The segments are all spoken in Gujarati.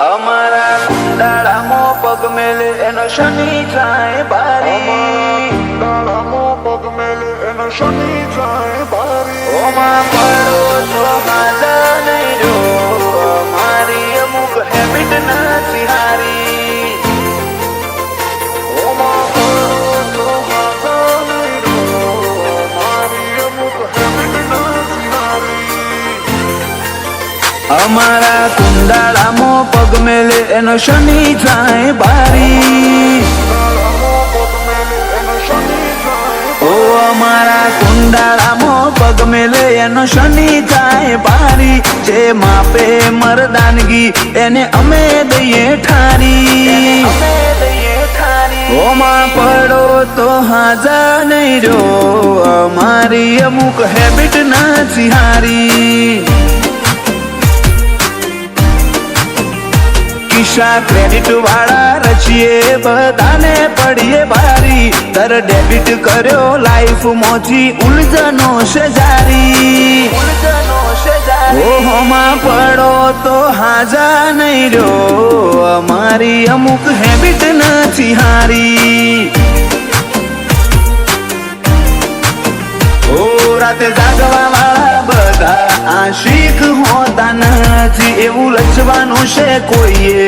અમારા કુંડાળામાં પગ મેલે એનો શનિ થાય બારી, કુંડાળામાં પગ મેલે એનો શનિ થાય બારી. ઓમાં પડો તો હાજા નહીં જો, મારી અમુક હેબિટ નથી હારી. ઓમાં પડો તો હાજા નહીં રો, મારી અમુક હેબિટ નથી હારી. અમારા કુંડાળામાં પગ મેલે એનો શનિ થાય બારી, કુંડાળામાં પગ મેલે એનો શનિ થાય ઓ અમારા કુંડાળામાં પગ મેલે એનો શનિ થાય બારી. જે માપે મરદાનગી એને અમે દઈએ ઠારી, ઓમાં પડો તો હાજા નહીં જો, અમારી અમુક હેબિટ નથી હારી. કિસ્સા ક્રેડિટ વાળા રચીએ બધાને પડીએ ભારી, દર ડેબિટ કર્યો લાઈફ મોથી ઉલઝનો છે જારી. ઓહોમાં પડો તો હાજા નહીં રહ્યો, અમારી અમુક હેબિટ નથી હારી. ઓ રાતે જાગવા વાળા બધા આશિક હોતા નથી, એવું લચવાનું છે કોઈએ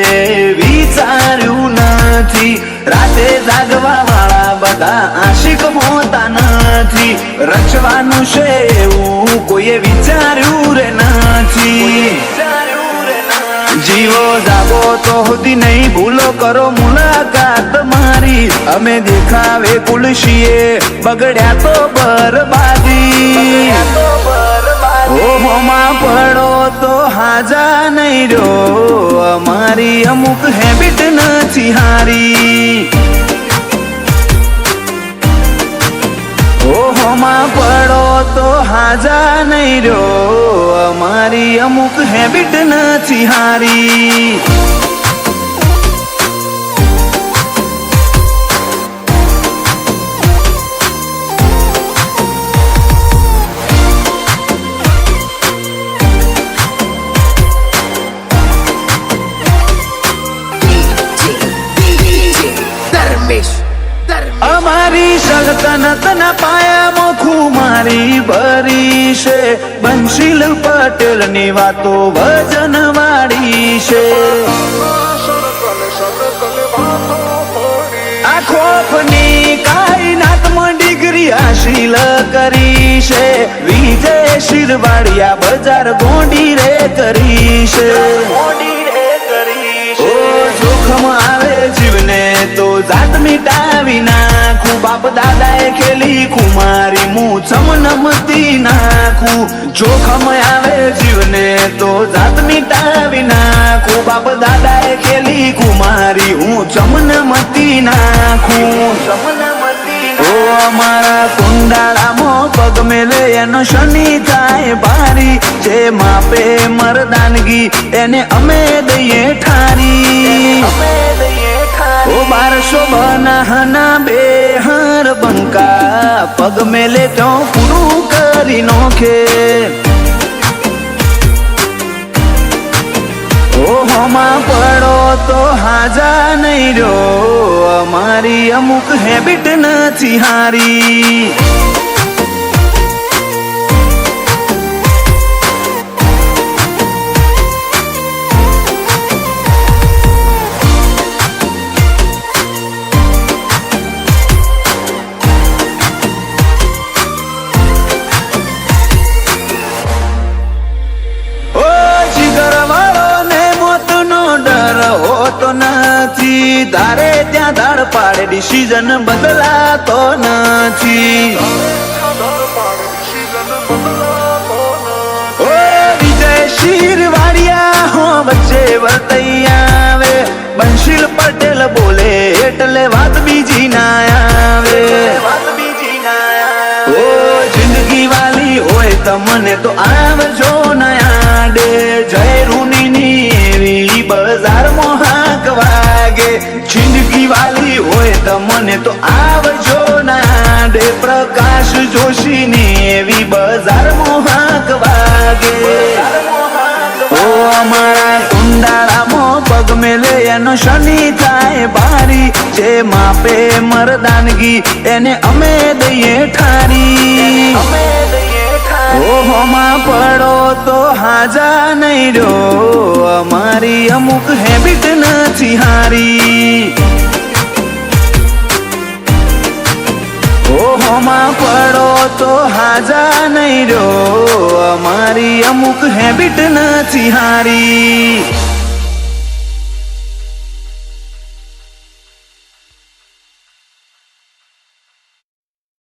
વિચાર્યું નથી. રાતે જાગવા વાળા બધા આશિક હોતા નથી, રચવાનું છે એવું કોઈએ વિચાર્યું રે નથી. જીવો જાગો તો હોતી નહીં, ભૂલો કરો મુલાકાત મારી. અમે દેખાવે કુલશીએ બગડ્યા તો બરબાદી. ઓહોમાં પડો તો હાજા નહીં રહ્યો, અમારી અમુક હેબિટ નથી હારી. ઓહોમાં પડો તો હાજા નહીં રહ્યો, અમારી અમુક હેબિટ નથી હારી. અમારી સલ્તનતના પાયામાં ખુમારી ભરી છે, બંશીલ પટેલ ની વાતો વજન વાળી છે. આ ખોફની કાયનાતમાં ડિગ્રી હાસિલ કરી છે, વિજય શિરવાડિયા બજાર ગોંડી રે કરી છે. ઓ જોખમ આવે જીવને તો જાત મિટાવી નાખું, બાપ દાદાએ ખેલી કુમારી હું ચમનમતી નાખું. જોખમ આવે જીવને તો જાત મિટાવી નાખું, બાપ દાદાએ ખેલી કુમારી હું ચમનમતી નાખું. ઓ અમારા કુંડાળામાં પગ મેલે એનો શનિ થાય ભારી, જે માપે મરદાનગી એને અમે દઈએ ઠારી. ઓ 1200 બનાહના બેહર બંકા, પગ મેલે તો પૂરું કરી નોખે. ઓહોમાં પડો તો હાજા નહીં રહ્યો, અમારી અમુક હેબિટ નથી હારી. તારે ત્યાં દાળ પાડે ડિસિઝન બદલાતો નથી. ઓ વિજય શિરવાડિયા હો વચ્ચે વર્તઈ આવે, બંશીલ પટેલ બોલે એટલે વાત બીજી ના આવે. ઓ જિંદગી વાલી હોય તમને તો આવજો ના આડે, જય રૂની એવી બજારમાં હાક વાગે. જિંદગી વાલી હોય તમને તો આવજો ના દે, પ્રકાશ જોશી ની એવી બજારમાં હાક વાગે. ઓ અમારા કુંડાળામાં પગ પગ મેલે એનો શનિ થાય બારી, જે માપે મરદાનગી એને અમે દઈએ ઠારી. ઓહોમાં પડો તો હાજા નહીં રહ્યો, અમારી અમુક હેબિટ નથી હારી. ઓહોમાં પડો તો હાજા નહીં રહ્યો, અમારી અમુક હેબિટ નથી હારી.